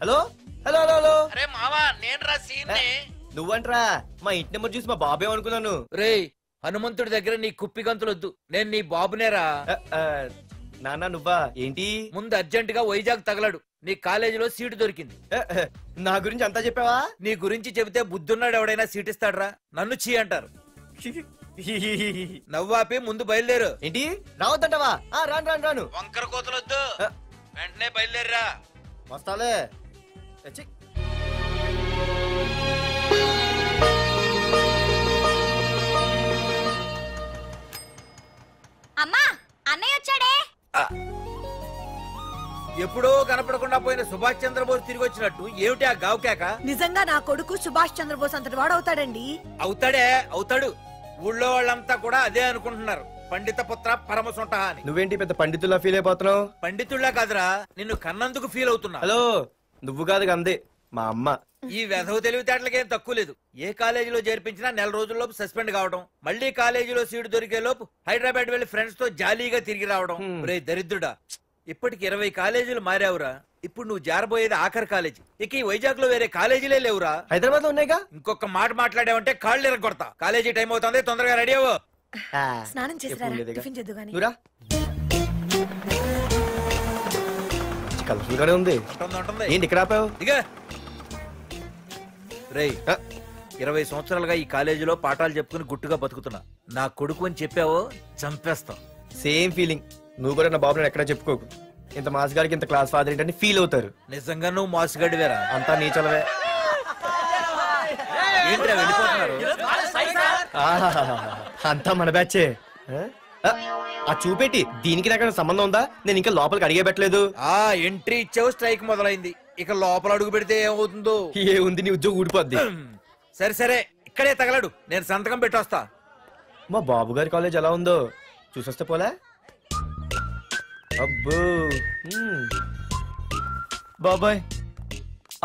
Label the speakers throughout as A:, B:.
A: Hello hello hello hello.
B: అరే మావా నేను రా సీన్
A: నువ్వంట్రా మా ఇంటి నెంబర్ చూసి మా బాబే అనుకున్నాను.
B: రే హనుమంతుడి దగ్గర నీ కుప్పి గంతులొద్దు, నేను నీ బాబునేరా.
A: నాన్న నువ్వా ఏంటి?
B: ముందు అర్జెంట్ గా వైజాగ్ తగలడు, నీ కాలేజీలో సీటు దొరికింది.
A: నా గురించి అంతా చెప్పావా?
B: నీ గురించి చెబితే బుద్ధున్నాడు ఎవడైనా సీట్ ఇస్తాడ్రా, నన్ను చీ అంటారు. నవ్వాపి ముందు బయలుదేరు.
A: ఏంటి రావద్దంటావా? రాను రాను రాను.
B: వంకర కోతలొద్దు, వెంటనే బయలుదేరరా.
A: వస్తాలే.
C: అమ్మా అన్నయ్య వచ్చాడే.
B: ఎప్పుడో కనపడకుండా పోయిన సుభాష్ చంద్రబోస్ తిరిగి వచ్చినట్టు ఏమిటి ఆ గావుకేక?
D: నిజంగా నా కొడుకు సుభాష్ చంద్రబోస్ అంతటి వాడు అవుతాడండి.
B: అవుతాడే అవుతాడు, ఊళ్ళో వాళ్ళంతా కూడా అదే అనుకుంటున్నారు. పండిత పుత్ర పరమ సొంట అని.
A: నువ్వేంటి పెద్ద పండితుల్లా ఫీల్ అయిపోతున్నావు?
B: పండితుళ్ళ కాదురా, నిన్ను కన్నందుకు ఫీల్ అవుతున్నా.
A: హలో నువ్వు కాదు అందే మా అమ్మ.
B: ఈ వెధవ తెలివితేటలకేం తక్కువ లేదు. ఏ కాలేజీలో చేర్పించినా నెల రోజుల్లోపు సస్పెండ్ కావడం, మళ్ళీ కాలేజీలో సీటు దొరికే లోపు హైదరాబాద్ వెళ్లి ఫ్రెండ్స్ తో జాలీగా తిరిగి రావడం. రే దరిద్రుడా, ఇప్పటికి 20 కాలేజీలు మారావురా. ఇప్పుడు నువ్వు జారబోయేది ఆఖరి కాలేజీ. ఇక ఈ వైజాగ్ లో వేరే కాలేజీలే లేవురా.
A: హైదరాబాద్ లో ఉన్నాయిగా.
B: ఇంకొక మాట మాట్లాడావంటే కాళ్ళు ఎరగొడతా. కాలేజీ టైం అవుతుంది, తొందరగా రెడీ అవ్వు.
D: స్నానం చేసిరా, టిఫిన్ చేద్దు గాని.
A: కలర్ఫుల్ గానే ఉంది. ఏంటి ఇక్కడ ఆపావు?
B: దిగా. రేయ్ 20 సంవత్సరాలుగా ఈ కాలేజీలో పాఠాలు చెప్పుకుని గుట్టుగా బతుకుతున్నా. నా కొడుకు అని చెప్పావో చంపేస్తాం.
A: Same feeling. నువ్వు కూడా నా బాబు ఎక్కడ చెప్పుకోకు. ఇంత మాస్ గారికి ఇంత క్లాస్ ఫాదర్ ఏంటని ఫీల్ అవుతారు.
B: నిజంగా నువ్వు మాసుగడివేరా?
A: అంతా నీచలవే.
B: ఏంట్రా వెళ్ళిపోతున్నారు?
A: అంతా మన బ్యాచే. ఆ చూపెట్టి దీనికి నాకు సంబంధం ఉందా? నేను ఇంకా లోపలికి అడిగే పెట్టలేదు.
B: ఎంట్రీ ఇచ్చావు, స్ట్రైక్ మొదలైంది. ఇక లోపల అడుగు పెడితే ఏమవుతుందో?
A: ఏముంది, నీ ఉద్యోగం ఊడిపోద్ది.
B: సరే సరే, ఇక్కడే తగలడు, నేను సంతకం పెట్టొస్తా.
A: మా బాబు గారి కాలేజ్ ఎలా ఉందో చూసొస్తే పోలే. అబ్బో
E: బాబాయ్,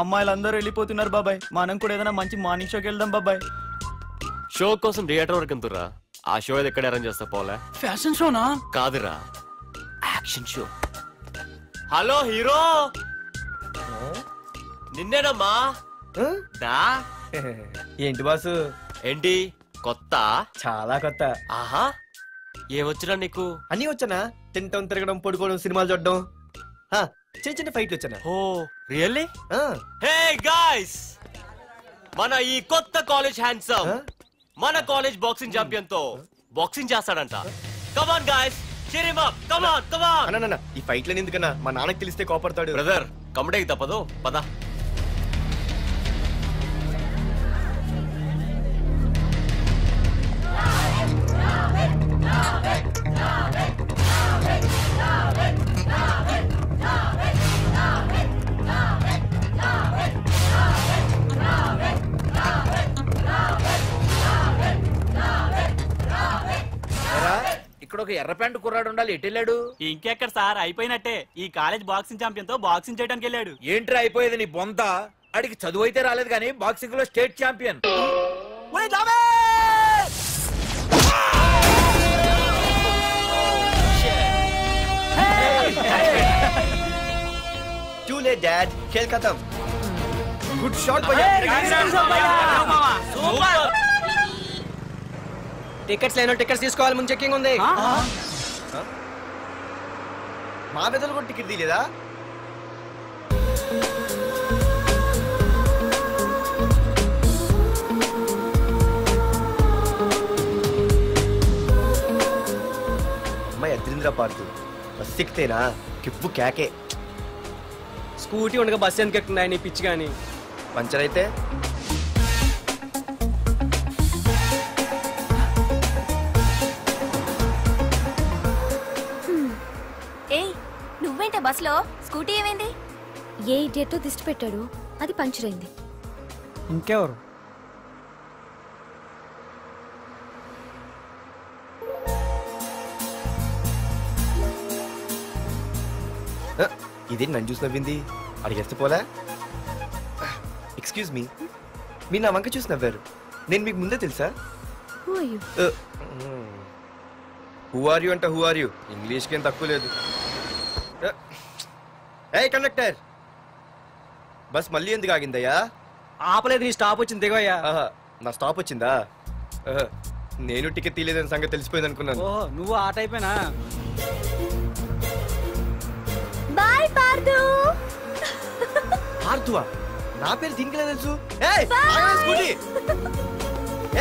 E: అమ్మాయిలందరూ వెళ్ళిపోతున్నారు బాబాయ్. మనం కూడా ఏదైనా మంచి మార్నింగ్ షోకి వెళ్దాం బాబాయ్.
F: షో కోసం థియేటర్ వరకు ఎంతురా? ఆ షో ఏది ఎక్కడ అరేంజ్ చేస్తా పోలే?
E: ఫ్యాషన్ షోనా?
F: కాదురా, యాక్షన్ షో. హలో హీరో, నిన్నేనమ్మా. దా.
A: ఏంటి బాసు?
F: ఏంటి కొత్త?
A: చాలా కొత్త.
F: ఆహా, ఏమొచ్చినా నీకు?
A: అన్నీ వచ్చానా? తింటం, తిరగడం, పడుకోవడం, సినిమాలు చూడడం, చిన్న చిన్న ఫైట్లు వచ్చానా.
F: ఓ రియల్లీ? హే గాయ్స్, మన ఈ కొత్త కాలేజ్ హ్యాండ్సమ్ మన కాలేజ్ బాక్సింగ్ ఛాంపియన్ తో బాక్సింగ్ చేస్తాడంట. Come on guys, cheer him up. Come on come on.
A: అన్న ఈ ఫైట్లని ఎందుకన్నా? మా నాన్నకి తెలిస్తే కోపడతాడు.
F: బ్రదర్ కమడేకి తప్పదు, పద.
B: ఇక్కడ ఒక ఎర్ర ప్యాంటు కుర్రాడు ఉండాలి, ఎటు వెళ్ళాడు?
E: ఇంకెక్కడ సార్, అయిపోయినట్టే. ఈ కాలేజ్ బాక్సింగ్ ఛాంపియన్ తో బాక్సింగ్ చేయడానికి వెళ్ళాడు.
B: ఏంట్రా అయిపోయేది నీ బొంత? అడిగి చదువు అయితే రాలేదు కానీ బాక్సింగ్ లో state champion.
A: Too late, Dad. खेल खत्म. Good shot, भैया.
E: టికెట్స్ లేనో టికెట్స్ తీసుకోవాలి, ముందు చెక్కింగ్ ఉంది.
A: మా పెద్దలు కూడా టికెట్ తీయలేదా? అమ్మాయి అద్రింద్ర పార్తు బస్ ఎక్కితేనా కిప్పు కేకే.
E: స్కూటీ ఉండగా బస్సు ఎందుకు ఎక్కుతున్నాయి నీ పిచ్చి గాని?
A: పంచర్ అయితే
C: నువ్వేంటే బస్సులో? స్కూటీ ఏమైంది?
G: ఏ ఇడియట్తో దిష్టి పెట్టాడు, అది పంచర్ అయింది.
E: ఇంకెవరు?
A: ఇదే నన్ను చూసి నవ్వింది, అడిగేస్తే పోలే. ఎక్స్క్యూజ్ మీ, మీరు నా వంక చూసి నవ్వారు. నేను మీకు ముందే తెలుసా? హూ ఆర్ యూ అంటే హూ ఆర్ యూ, ఇంగ్లీష్కి ఏం తక్కువ లేదు. ఏ కండక్టర్, బస్ మళ్ళీ ఎందుకు ఆగిందయ్యా?
E: ఆపలేదు, నీ స్టాప్ వచ్చింది దిగోయ్యా.
A: ఆహా, నా స్టాప్ వచ్చిందా? ఆహా, నేను టికెట్ తీయలేదని సంగతి తెలిసిపోయింది అనుకున్నాను.
E: ఓహో, నువ్వు ఆ టైపేనా?
C: బాయ్ పార్దు.
A: ఆర్తువా? నా పేరు దీనికి తెలుసు. ఏయ్, ఆగవే స్కూటీ.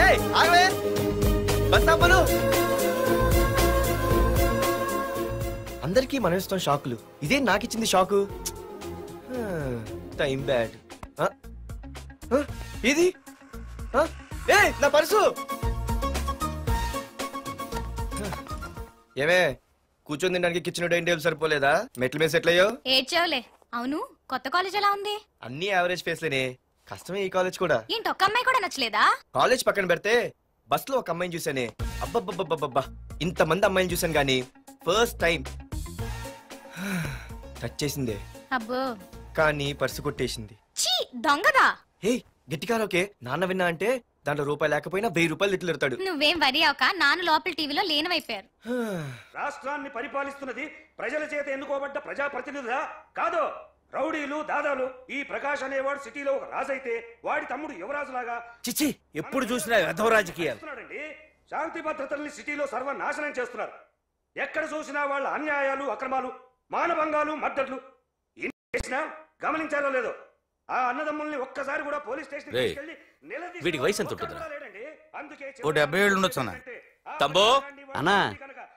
A: ఏయ్, ఆగవే. బస్ ఆపను. అందరికీ మనం ఇస్తాం షాకులు, ఇదే నాకిచ్చింది షాకు. Time bad. ఇది ఏయ్, నా పర్సు. ఏమే, కూర్చొని తినడానికి కిచెన్ డైనింగ్ టేబుల్ సరిపోలేదా? మెట్ల మీద సెట్ అయ్యో.
C: ఏడ్చావులే. అవును, కొత్త కాలేజ్ ఎలా ఉంది?
A: అన్ని యావరేజ్ ఫేస్లేనే. కష్టమే ఈ కాలేజ్ కూడా.
C: ఏంటి, ఒక్క అమ్మాయి కూడా నచ్చలేదా?
A: కాలేజ్ పక్కన పెడితే బస్ లో ఒక అమ్మాయిని చూసానే, అబ్బబ్బబ్బబ్బబ్బా, ఇంతమంది అమ్మాయిని చూసాను గానీ ఫస్ట్ టైం టచ్ చేసిందే.
C: అబ్బో,
A: కానీ పర్సు కొట్టేసింది.
C: చీ దొంగదా.
A: హే, గట్టిగా ఓకే. నాన్న విన్నా అంటే దాంట్లో రూపాయి లేకపోయినా 1000 రూపాయలు ఇట్లెడతాడు.
C: నువ్వేం వరి అవక, నాన్న లోపల టీవీలో లేనవైపోయారు.
H: రాష్ట్రాన్ని పరిపాలిస్తున్నది ప్రజల చేత ఎన్నుకోబడ్డ ప్రజాప్రతినిధులా కాదు, రౌడీలు దాదాలు. ఈ ప్రకాష్ అనేవాడు సిటీలో ఒక రాజైతే వాడి తమ్ముడు యువరాజులాగా
B: చిచ్చి, ఎప్పుడు చూసినా వెధవ రాజకీయాలు.
H: శాంతి భద్రతల్ని సిటీలో సర్వనాశనం చేస్తున్నారు. ఎక్కడ చూసినా వాళ్ళ అన్యాయాలు, అక్రమాలు, మానభంగాలు, మద్దతులు. చేసినా గమనించారో లేదో, ఆ అన్నదమ్ముల్ని ఒక్కసారి కూడా పోలీస్ స్టేషన్
F: వీడికి వయసు ఎంత ఉంటుందిరా?
B: ఓ 70 ఏళ్ళు ఉండొచ్చు అన్న.
F: తమ్ముడు
E: అన్నా,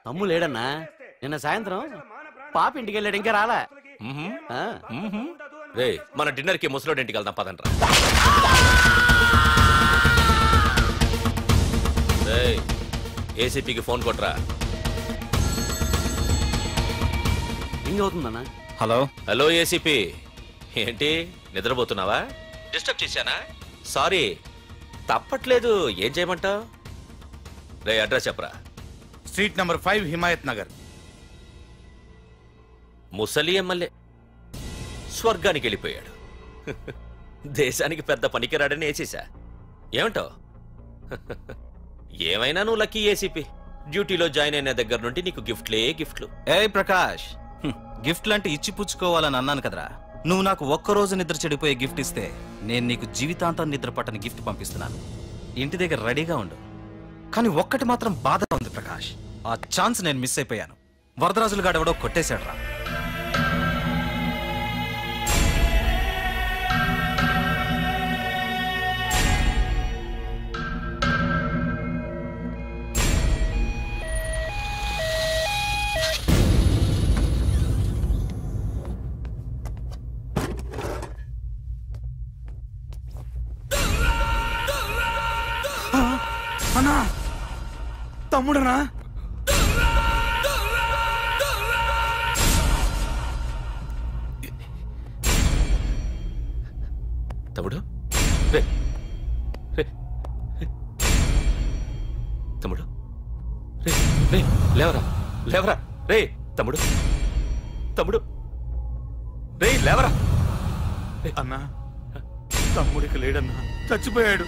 E: తమ్ము లేడన్నా. నిన్న సాయంత్రం పాప ఇంటికి వెళ్ళాడు, ఇంకా రాలా.
F: రే, మన డిన్నర్ కి ముసలోడి ఇంటికి వెళ్దాం పదండ్రా. ఏసీపీకి ఫోన్ కొట్రా.
E: రింగ్ అవుతుందన్నా.
F: హలో హలో ఏసీపీ, ఏంటి నిద్రపోతున్నావా? డిస్టర్బ్ చేశానా? సారీ, తప్పట్లేదు. ఏం చేయమంటావు? రే, అడ్రస్ చెప్పరా.
I: Street number 5 Himayat Nagar.
F: ముసలి ఎమ్మెల్యే స్వర్గానికి వెళ్ళిపోయాడు. దేశానికి పెద్ద పనికిరాడని వేసేసా. ఏమంటావు? ఏమైనా నువ్వు లక్కీ ఏసీపీ. డ్యూటీలో జాయిన్ అయిన దగ్గర నుండి నీకు గిఫ్ట్లే గిఫ్ట్లు.
I: ఏ ప్రకాష్, గిఫ్ట్ లాంటి ఇచ్చి పుచ్చుకోవాలని అన్నాను కదరా. నువ్వు నాకు ఒక్కరోజు నిద్ర చెడిపోయే గిఫ్ట్ ఇస్తే నేను నీకు జీవితాంతం నిద్ర పట్టని గిఫ్ట్ పంపిస్తున్నాను. ఇంటి దగ్గర రెడీగా ఉండు. కానీ ఒక్కటి మాత్రం బాధగా ఉంది ప్రకాష్, ఆ ఛాన్స్ నేను మిస్ అయిపోయాను. వరదరాజులు గాడెవడో కొట్టేశాడు రా. అన్నా, తమ్ముడనా?
F: తమ్ముడు, రే రే తమ్ముడు, రే రే లేవరా లేవరా. రే తమ్ముడు, తమ్ముడు, రే లేవరా.
I: అన్నా, తమ్ముడికి లేడన్నా, చచ్చిపోయాడు.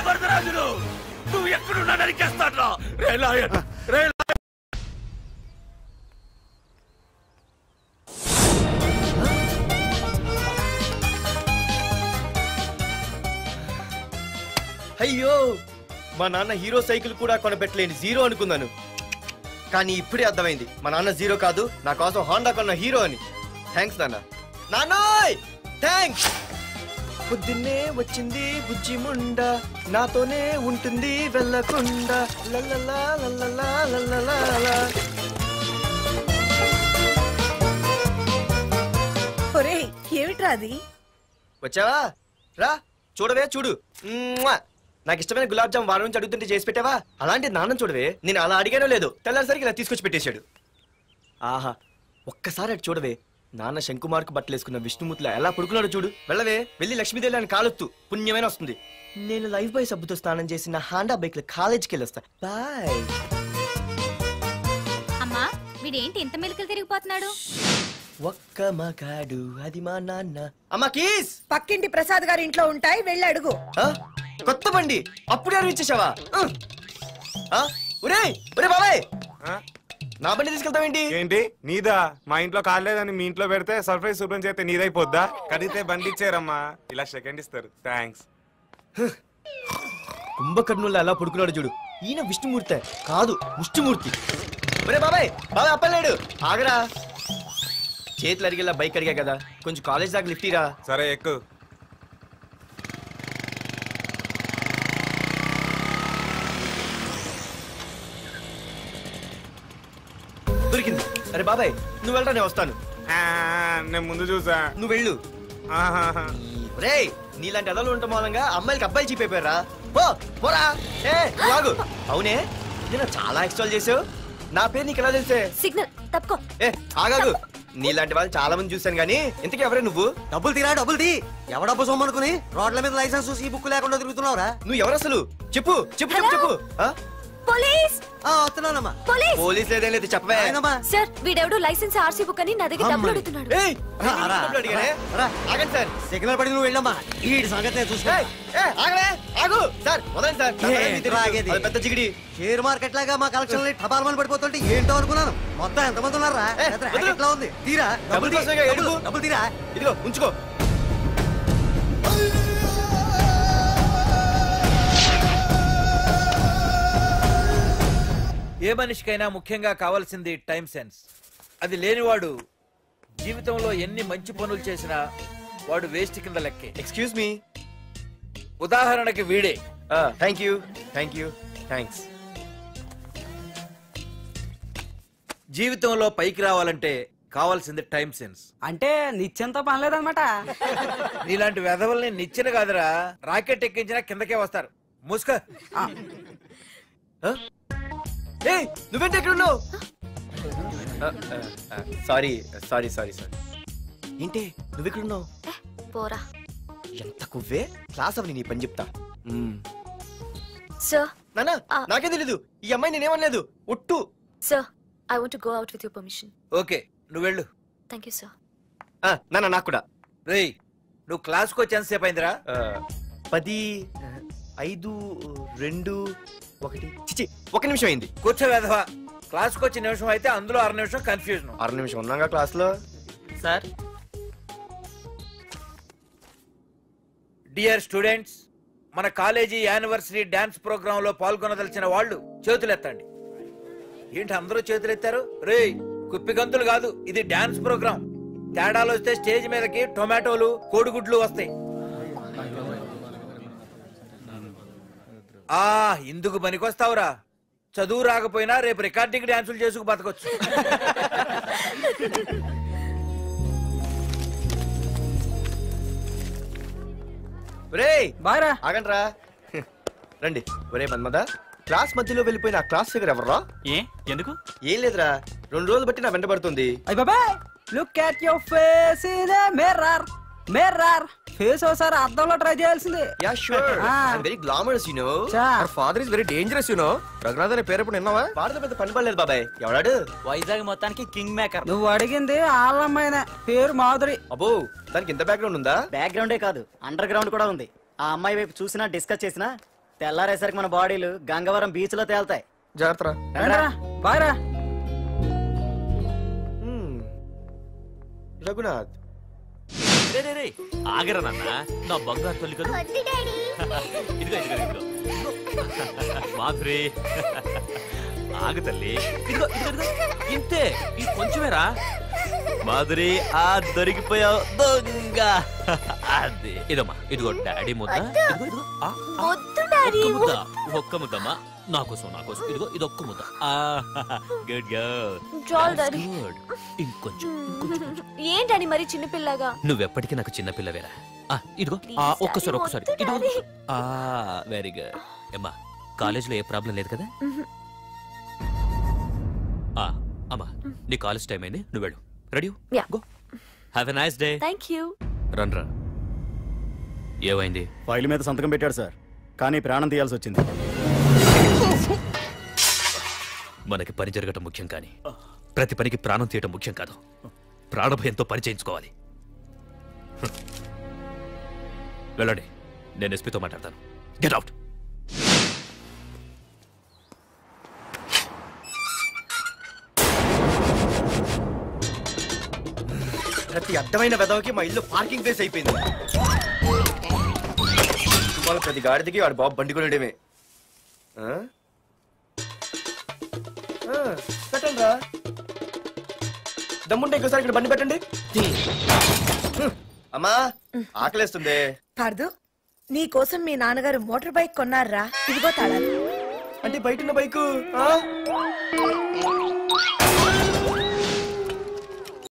F: వరదరాజులు, నువ్వు ఎక్కడున్నా నరికేస్తాడ్రా. రే లాయర్, రే
A: అయ్యో, మా నాన్న హీరో సైకిల్ కూడా కొనబెట్టలేని జీరో అనుకున్నాను. కానీ ఇప్పుడే అర్థమైంది, మా నాన్న జీరో కాదు, నా కోసం హోండా కొన్న హీరో అని. థ్యాంక్స్ నాన్న. నాన్నోయ్ థ్యాంక్స్. పొద్దున్నే వచ్చింది బుజ్జి ముండ, నాతోనే ఉంటుంది వెళ్ళకుండా. లల్లలా లల్లలా లల్లలా.
D: ఒరేయ్, ఏమిట్రా అది?
A: వచ్చావా? రా చూడవే, చూడు. నాకు ఇష్టమైన గులాబ్ జామ్ వారం నుంచి అడుగుతుంటే చేసి పెట్టావా? అలాంటి నాన్న చూడవే, నేను అలా అడిగానో లేదు, తెల్లారిసరికి ఇలా తీసుకొచ్చి పెట్టేశాడు. ఆహా, ఒక్కసారి అటు చూడవే, నాన్న శంకుమార్కు బట్టలేసుకున్న విష్ణుమూర్తిలా ఎలా పడుకున్నాడు చూడు. వెళ్ళవే, వెళ్ళి లక్ష్మీదేవి అని కాలొత్తు, పుణ్యమైన వస్తుంది. నేను లైఫ్ బాయ్ సబ్బుతో స్నానం చేసి నా హాండా బైక్ లో కాలేజీకి వెళ్ళొస్తా. బాయ్.
C: అమ్మా, వీడేంటి ఇంత మెలికలు తిరిగిపోతున్నాడు?
A: ఒక్క మగాడు అది మా నాన్న. అమ్మా కీస్
D: పక్కింటి ప్రసాద్ గారి ఇంట్లో ఉంటాయి, వెళ్ళి అడుగు.
A: కొత్త బండి అప్పుడే అరివిచ్చేసావా? ఒరే ఒరే బాబాయ్, నా బండి తీసుకెళ్తావేంటి?
J: ఏంటి నీదా? మా ఇంట్లో కాలేదని మీ ఇంట్లో పెడితే సర్ప్రైజ్ శుభ్రం చేస్తే నీదైపోద్దా? కడిగితే బండి ఇచ్చారమ్మా, ఇలా సెకండ్ ఇస్తారు. థ్యాంక్స్.
A: కుంభకర్ణుల్లో అలా పడుకున్నాడు చూడు. ఈయన విష్ణుమూర్తి కాదు, ముష్టిమూర్తి. ఒరే బాబాయ్, బాబాయ్ అప్పలేడు, ఆగరా. చేతులు అడిగేలా బైక్ అడిగా కదా, కొంచెం కాలేజ్ దాకా లిఫ్ట్ ఇరా.
J: సరే ఎక్కు.
A: దొరికింది. అరే బాబాయ్ నువ్వు వెళ్ళరా, నేను వస్తాను.
J: నేను ముందు చూసా.
A: నువ్వు వెళ్ళు. రే నీలాంటి అదలు ఉండటం మూలంగా అమ్మాయిలకి అబ్బాయిలు చీప్ అయిపోయారా? పోరా. ఆగు. అవునే నేను చాలా ఎక్స్ట్రాల్ చేసావు. నా పేరు నీకు ఎలా తెలిసే?
G: సిగ్నల్ తప్పుకో.
A: ఆగాగు. నీలాంటి వాళ్ళు చాలా మంది చూశాను గానీ ఇంతకీ ఎవరే నువ్వు?
K: డబ్బులు తీరా, డబ్బులు తీ. ఎవడబ్బు సొమ్మనుకుని రోడ్ల మీద లైసెన్స్ చూసి బుక్ లేకుండా తిరుగుతున్నావురా?
A: నువ్వు ఎవరు అసలు? చెప్పు చెప్పు చెప్పు చెప్పు.
G: పోలీస్
K: వస్తున్నానమ్మా.
A: పోలీస్ లేదేం లేదు, చెప్పవే.
G: సార్ వీడెవడు లైసెన్స్ ఆర్సీ బుక్ అని నా దగ్గర డబ్బులు అడుగుతున్నాడు.
A: ఆగండి సార్.
K: సిగ్నల్ పడి నువ్వు వెళ్ళమ్మా. ఈ సంగతి చూసుకో.
A: ఆగు సార్, వదండి సార్. పెద్ద జిగిడి.
K: షేర్ మార్కెట్ లాగా మా కలెక్షన్ టపాల్మని పడిపోతుంటే ఏంటో అనుకున్నాను. మొత్తం ఎంతమంది ఉన్నారా? ఎట్లా ఉంది? తీరా డబ్బులు తీరా.
A: ఇదిగో ఉంచుకో.
B: ఏ మనిషికైనా ముఖ్యంగా కావాల్సింది టైం సెన్స్. అది లేనివాడు జీవితంలో ఎన్ని మంచి పనులు చేసినా వాడు వేస్ట్ కింద లెక్కే.
A: Excuse me.
B: ఉదాహరణకి వీడే.
A: Thank you thank you thanks.
B: జీవితంలో పైకి రావాలంటే కావాల్సింది టైం సెన్స్.
K: అంటే నిత్యంతో పనిలేదన్నమాట.
B: నీలాంటి వెధవల్ని నిచ్చెన కాదురా, రాకెట్ ఎక్కించినా కిందకే వస్తారు. మూసుక.
A: నువ్వేంటి ఎక్కడ ఉన్నావు? Sorry sorry sorry sorry. ఏంటి నువ్వు ఇక్కడ ఉన్నావు?
G: పోరా.
A: ఎంత కువ్వే. క్లాస్ అవని నీ పని చెప్తా.
G: సార్
A: నానా నాకేం తెలీదు. ఈ అమ్మాయి నేనేమనలేదు, ఒట్టు.
G: Sir I want to go out with your permission.
B: Okay నువ్వు వెళ్ళు.
G: Thank you sir.
A: నానా నాకు కూడా.
B: రేయ్ నువ్వు క్లాస్కి వచ్చి ఎంతసేపు అయిందిరా?
A: 10, 5, 2, 1 చిచి 1 నిమిషం అయింది.
B: కూర్చో వెధవా. క్లాస్కి వచ్చి నిమిషం అయితే అందులో 6 నిమిషం కన్ఫ్యూజన్.
A: 6 నిమిషం ఉన్నాగా క్లాస్ లో.
E: సార్
B: డియర్ స్టూడెంట్స్, మన కాలేజీ యానివర్సరీ డాన్స్ ప్రోగ్రామ్ లో పాల్గొనదలిచిన వాళ్ళు చేతులెత్తండి. ఏంటి అందరూ చేతులెత్తారు? రేయ్ కుప్పి గంతులు కాదు, ఇది డాన్స్ ప్రోగ్రామ్. తేడాలు వస్తే స్టేజ్ మీదకి టొమాటోలు కోడిగుడ్లు వస్తాయి. ఇందుకు పనికొస్తావురా. చదువు రాకపోయినా రేపు రికార్డింగ్ డాన్సులు చేసుకు బతకొచ్చు.
A: ఆగండ్రా రండి. ఒరే మన్మద, క్లాస్ మధ్యలో వెళ్ళిపోయిన ఆ క్లాస్ ఫిగర్ ఎవర్రా?
E: ఎందుకు?
A: ఏం లేదురా, 2 రోజులు బట్టి నా వెంట పడుతుంది.
K: Look at your face in a mirror. Mirror face ఒకసారి అద్దంలో ట్రై చేయాల్సిందే.
A: Yeah sure. I am very glamorous you know. Our father is very dangerous you know. Raghunath అనే పేరు ఎప్పుడు విన్నావా? వాడితో పెద్ద పని పడలేదు బాబాయ్. ఎవడాడు?
E: వైజాగ్ మొత్తానికి కింగ్ మేకర్.
K: నువ్వు అడిగింది ఆళ్ళమ్మాయిన పేరు మాధురి.
A: అబ్బో దానికి ఇంత బ్యాక్గ్రౌండ్ ఉందా?
K: బ్యాక్గ్రౌండే కాదు, అండర్ గ్రౌండ్ కూడా ఉంది. ఆ అమ్మాయి వైపు చూసినా డిస్కస్ చేసినా తెల్లారేసరికి మన బాడీలు గంగవరం బీచ్ లో తేల్తాయి.
A: జాగ్రత్త.
K: బాయ్రా.
A: రఘునాథ్
F: ఆగరా నాన్న, నా బంగారు తల్లి కదా. ఇదిగో ఇదిగో ఇదిగో మాధురి, ఆగు తల్లి. ఇదిగో ఇదిగో ఇంతే, ఇది కొంచెమేరా. మాధురి దొరికిపోయావు దొంగ. అది ఇదమ్మా, ఇదిగో డాడీ ముద్ద. ఇదిగో ఇదిగో ఒక్క ముద్దమ్మా, నా కోసం నా కోసం. ఇదిగో ఇది ఒక్క ముద్ద. Good girl. ఇంకొంచెం.
G: ఏంటని మరి చిన్నపిల్లగా?
F: నువ్వెప్పటికీ నాకు చిన్నపిల్లవేరా. ఇదిగో ఒక్కసారి ఇదిగో. Very good. అమ్మా కాలేజీలో ఏ ప్రాబ్లం లేదు కదా? అమ్మా నీ కాలేజ్ టైం అయింది, నువ్వు వెళ్ళు. Ready go. Have a nice day.
G: Thank you.
F: రా. ఏమైంది?
L: ఫైల్ మీద సంతకం పెట్టాడు సార్, కానీ ప్రాణం తీయాల్సి వచ్చింది.
F: మనకి పని జరగటం ముఖ్యం, కానీ ప్రతి పనికి ప్రాణం తీయటం ముఖ్యం కాదు. ప్రాణభయంతో పని చేయించుకోవాలి. వెళ్ళండి, నేను ఎస్పీతో మాట్లాడతాను. Get out.
A: ప్రతి అడ్డమైన వెదవకి మా ఇల్లు పార్కింగ్ ప్లేస్ అయిపోయింది. వాళ్ళ ప్రతి గాడిదకి వాడు బాబు బండి కొనడమే. పెట్టండి రా, దమ్ముంటే ఇంకోసారి ఇక్కడ బండి పెట్టండి. అమ్మా ఆకలేస్తుంది.
D: పార్దు, నీ కోసం మీ నాన్నగారు మోటార్ బైక్ కొన్నారా? ఇదిగో తాళాలు.
A: అంటే బయట ఉన్న బైకు